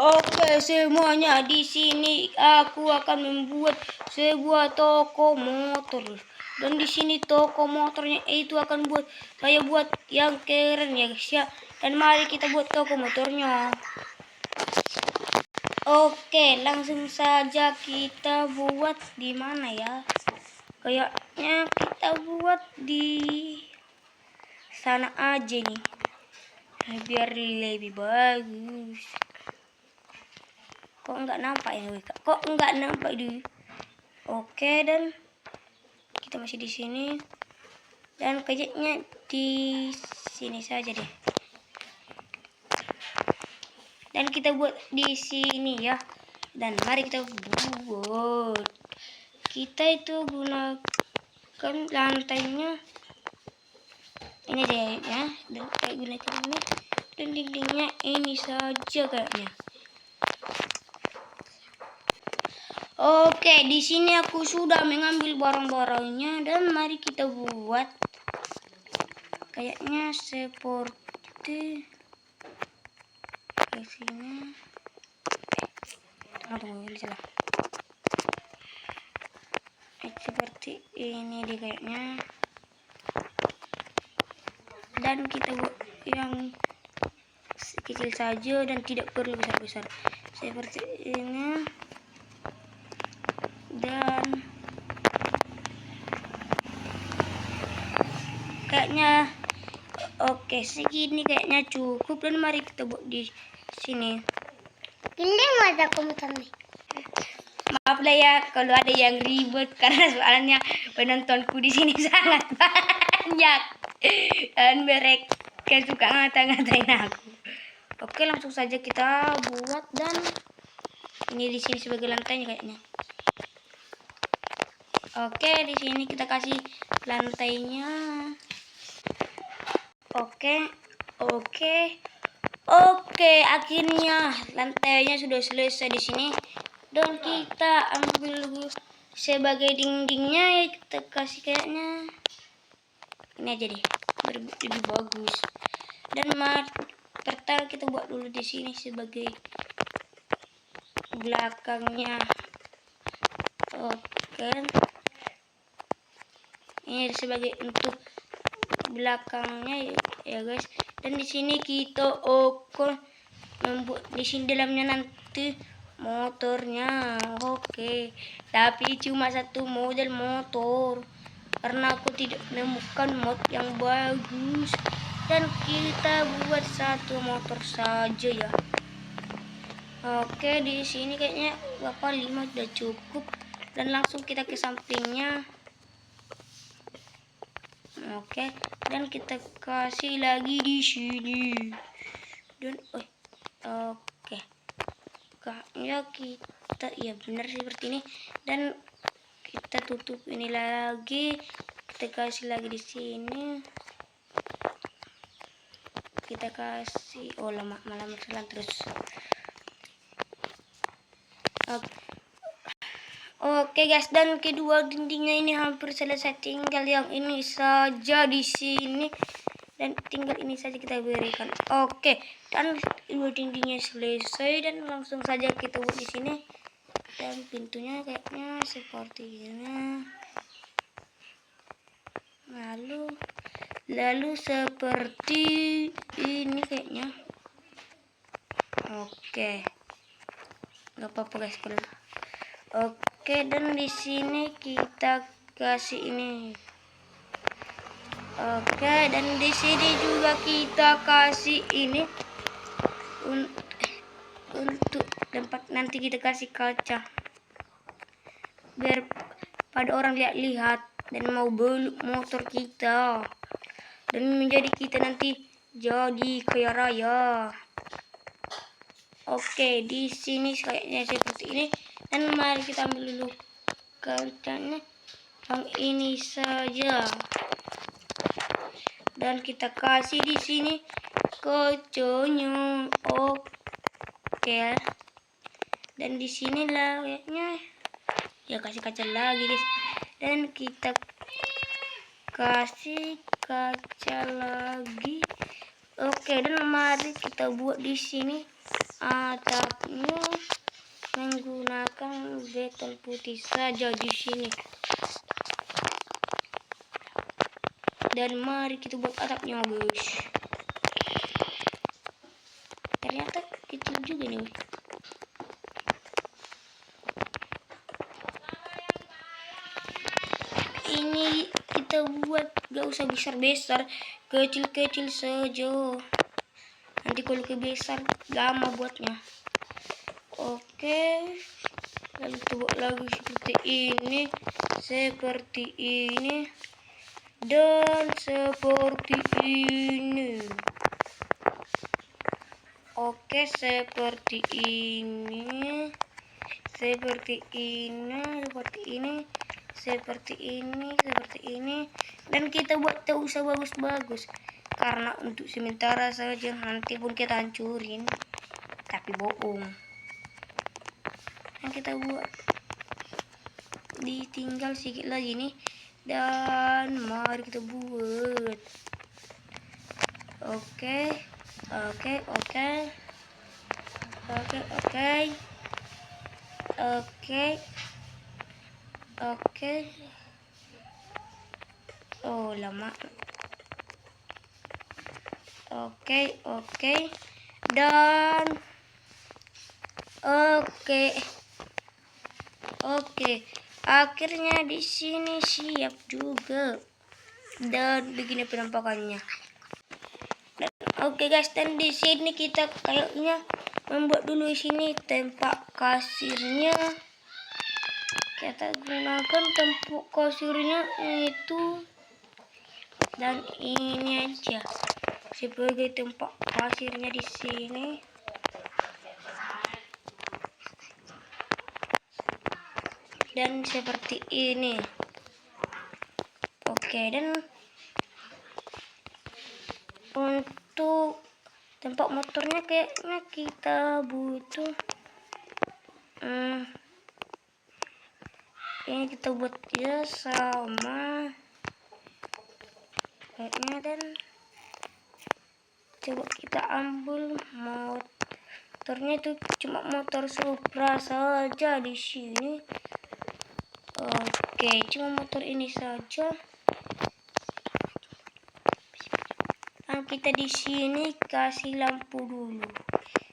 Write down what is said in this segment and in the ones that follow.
Oke, semuanya di sini aku akan membuat sebuah toko motor. Dan di sini toko motornya itu akan saya buat yang keren ya guys ya. Dan mari kita buat toko motornya. Oke, langsung saja kita buat di mana ya? Kayaknya kita buat di sana aja nih. Biar lebih bagus. Kok nggak nampak ya, Wika? Kok nggak nampak dulu? Oke, dan kita masih di sini. Dan kayaknya di sini saja deh. Dan kita buat di sini ya. Dan mari kita buat. Kita itu gunakan lantainya ini deh ya. Dan kayak gunakan ini. Dan dindingnya ini saja kayaknya. Oke, di sini aku sudah mengambil barang-barangnya dan mari kita buat kayaknya seperti sini. Tunggu, ini salah. Seperti ini deh kayaknya. Dan kita buat yang kecil saja dan tidak perlu besar-besar. Seperti ini. Dan kayaknya oke, segini kayaknya cukup. Dan mari kita buat di sini. Ini ada komentarnya. Maaf lah ya kalau ada yang ribet karena soalnya penontonku di sini sangat banyak dan mereka suka ngata-ngatain aku. Oke, langsung saja kita buat dan ini di sini sebagai lantainya kayaknya. Oke, di sini kita kasih lantainya. Oke, akhirnya lantainya sudah selesai di sini. Dan kita ambil sebagai dindingnya ya, kita kasih kayaknya ini aja deh, lebih bagus. Dan pertama kita buat dulu di sini sebagai belakangnya. Oke, ini sebagai untuk belakangnya ya guys. Dan di sini kita akan membuat di sini dalamnya nanti motornya. Oke, tapi cuma satu model motor karena aku tidak menemukan mod yang bagus. Dan kita buat satu motor saja ya. Oke, di sini kayaknya Bapak 5 sudah cukup. Dan langsung kita ke sampingnya. Oke, dan kita kasih lagi di sini. Dan oke. Kayaknya kita ya benar seperti ini. Dan kita tutup ini lagi. Kita kasih lagi di sini. Kita kasih malah masalah terus. Oke guys, dan kedua dindingnya ini hampir selesai, tinggal yang ini saja di sini. Dan tinggal ini saja kita berikan. Oke, dan dua dindingnya selesai dan langsung saja kita buat di sini. Dan pintunya kayaknya seperti ini. Lalu seperti ini kayaknya. Oke. Gak apa-apa guys kalau. Oke, dan di sini kita kasih ini. Oke, dan di sini juga kita kasih ini untuk tempat nanti kita kasih kaca biar pada orang lihat dan mau beli motor kita dan menjadi kita nanti jadi kaya raya. Oke, di sini kayaknya seperti ini. Dan mari kita ambil dulu kacanya yang ini saja. Dan kita kasih di sini kacanya. Oke. Dan di sini lah kayaknya ya kasih kaca lagi guys. Dan kita kasih kaca lagi. Oke, dan mari kita buat di sini atapnya menggunakan beton putih saja di sini. Dan mari kita buat atapnya, guys. Ternyata kecil juga nih. Ini kita buat gak usah besar-besar, kecil-kecil saja. Nanti kalau kebesar lama buatnya. Oke, lalu kita buat lagi seperti ini, dan seperti ini. Oke, seperti ini, dan kita buat tak usah bagus-bagus karena untuk sementara saja, nanti pun kita hancurin, tapi bohong. Yang kita buat ditinggal sedikit lagi nih, dan mari kita buat. Oke. Oh, lama. Oke. Dan oke. Akhirnya di sini siap juga. Dan begini penampakannya. Oke guys, dan di sini kita kayaknya membuat dulu di sini tempat kasirnya. Kita gunakan tempat kasirnya itu, dan ini aja sebagai tempat kasirnya di sini. Dan seperti ini. Oke, dan untuk tempat motornya kayaknya kita butuh ini kita buat ya sama kayaknya. Dan coba kita ambil motornya, itu cuma motor Supra saja di sini. Oke, cuma motor ini saja. Dan kita di sini kasih lampu dulu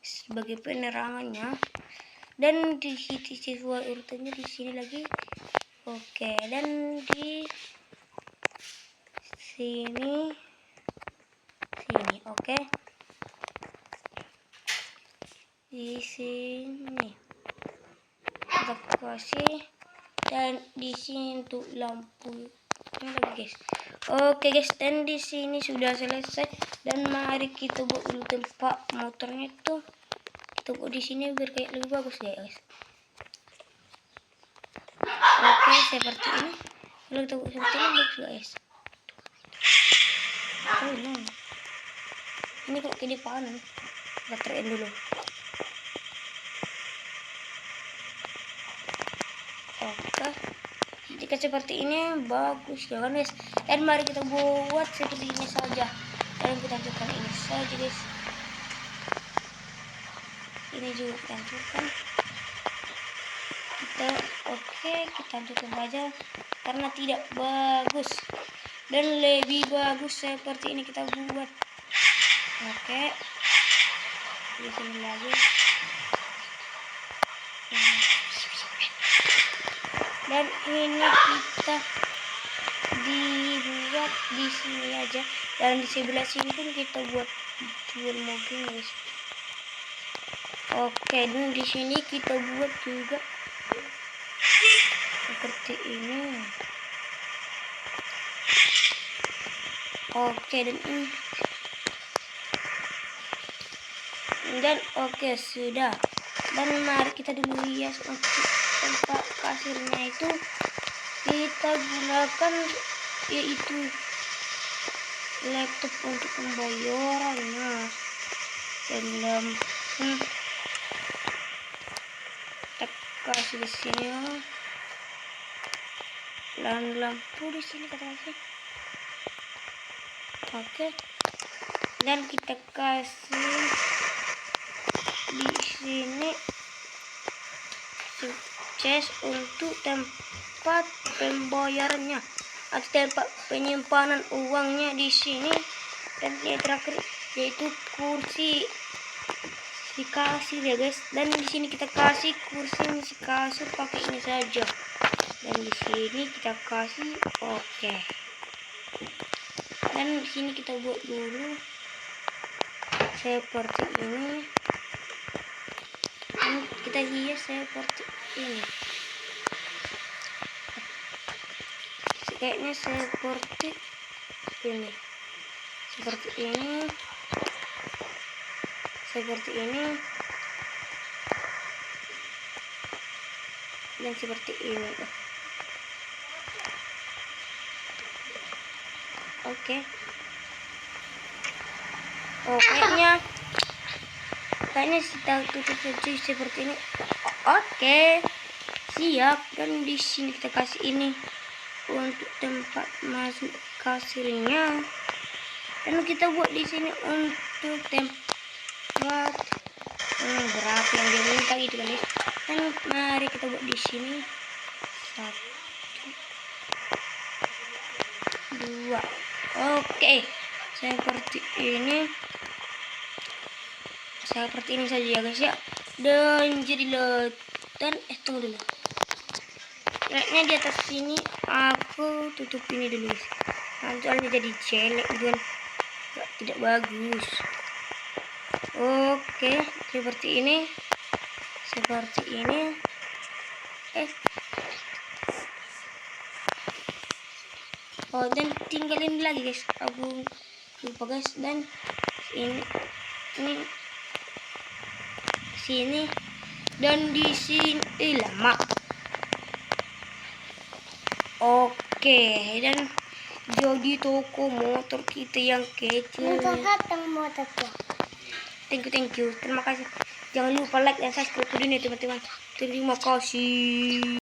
sebagai penerangannya. Dan di sini sesuai urutannya di sini lagi. Oke, dan di sini. Oke. Di sini kita kasih, dan di sini untuk lampu lagi, guys. Oke guys, dan di sini sudah selesai. Dan mari kita buat dulu tempat motornya itu. Kita buat di sini biar kayak lebih bagus guys. Oke, seperti ini. Kalau kita buat seperti ini bagus guys. Oh no. Ini kok kini panen. Baterai dulu. Oke. Jika seperti ini bagus ya kan guys. Dan mari kita buat seperti ini saja. Dan kita hancurkan ini saja guys. Ini juga kita hancurkan. Kita hancurkan saja karena tidak bagus. Dan lebih bagus seperti ini kita buat. Oke. Di sini lagi. Dan ini kita dibuat di sini aja. Dan di sebelah sini pun kita buat mobil guys. Oke, dan di sini kita buat juga seperti ini. Oke, dan ini. Dan oke, sudah. Dan mari kita dulu hias untuk tempat kasirnya itu. Kita gunakan yaitu laptop untuk pembayarannya. Dan kita kasih di sini ya. Dan lampu di sini kita kasih. Oke. Dan kita kasih di sini sukses untuk tempat pembayarannya atau tempat penyimpanan uangnya di sini. Dan yang terakhir yaitu kursi si kasur ya guys. Dan di sini kita kasih kursi si kasur pakai ini saja. Dan di sini kita kasih oke. Dan di sini kita buat dulu seperti ini. Dan kita hias seperti ini. Kayaknya seperti ini. Seperti ini. Seperti ini. Dan seperti ini. Oke. Oh, kayaknya kita tutup saja seperti ini. Oke. Siap. Dan di sini kita kasih ini untuk tempat masuk kasirnya. Dan kita buat di sini untuk tempat berapa yang dia minta gitu kan guys. Dan mari kita buat di sini 1 2. Oke, seperti ini saja ya guys ya. Dan jadilah tunggu dulu. Kayaknya di atas sini aku tutup ini dulu guys. Soalnya jadi jelek dan tidak bagus. Oke, seperti ini. Oh, dan tinggalin lagi guys. Aku lupa guys. Dan ini sini dan di sini lama. Oke, dan jadi toko motor kita yang kecil. Motorku. Thank you. Terima kasih. Jangan lupa like dan subscribe video ini teman-teman. Terima kasih.